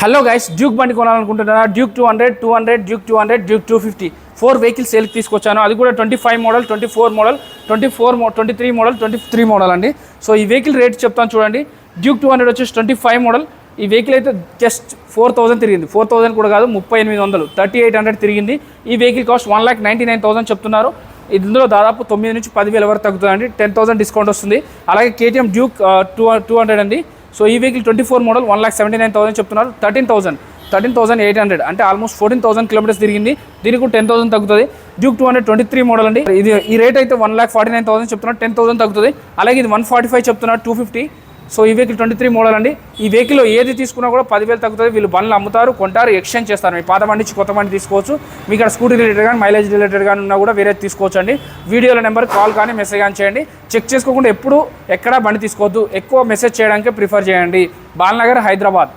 Hello guys, Duke బండి కొనాలనుకుంటున్నారా? Duke 200, Duke 200, Duke 250 4 vehicles సేల్కి తీసుకొచ్చాను. అది కూడా 25 మోడల్, 24 మోడల్, 23 మోడల్, 23 మోడల్ అండి. సో ఈ వెహికల్ రేట్ చెప్తాను చూడండి. డ్యూక్ 200 వచ్చేసి 25 మోడల్. ఈ వెహికల్ అయితే జస్ట్ 4000 తిరిగింది. 4000 కూడా కాదు, 3800, 3800 తిరిగింది. ఈ వెహికల్ కాస్ట్ 1,99,000 చెప్తున్నారు. ఇందులో దాదాపు 9 నుంచి 10,000 వరకు తగ్గుతుందండి. 10,000 డిస్కౌంట్ వస్తుంది. అలాగే కేటీఎం డ్యూక్ 200 అండి. సో ఈ వెహికల్ 24 మోడల్ 1,79,000 చెప్తున్నారు. 13,800 అంటే ఆల్మోస్ట్ 14,000 కిలోమీటర్స్ తిరిగింది. దీనికి కూడా 10,000 తగ్గుతుంది. డ్యూక్ 200 23 మోడల్ అండి. ఇది ఈ రేట్ అయితే 1,49,000 చెప్తున్నారు. 10,000 తగ్గుతుంది. అలాగే ఇది 145 చెప్తున్నారు, 250. సో ఈ వెహికల్ 23 మోడల్ అండి. ఈ వెహికల్లో ఏది తీసుకున్నా కూడా 10,000 తగ్గుతుంది. వీళ్ళు బండ్లు అమ్ముతారు, కొంటారు, ఎక్స్చేంజ్ చేస్తారు. మీ పాత బండి నుంచి కొత్త బండి తీసుకోవచ్చు. మీకు ఇక్కడ స్కూటీ రిలేటెడ్ కానీ మైలేజ్ రిలేటెడ్ కానీ ఉన్నా కూడా వేరే తీసుకోవచ్చు అండి. వీడియోల నెంబర్ కాల్ కానీ మెసేజ్ కానీ చేయండి. చెక్ చేసుకోకుండా ఎప్పుడు ఎక్కడా బండి తీసుకోవద్దు. ఎక్కువ మెసేజ్ చేయడానికే ప్రిఫర్ చేయండి. బాలనగర్, హైదరాబాద్.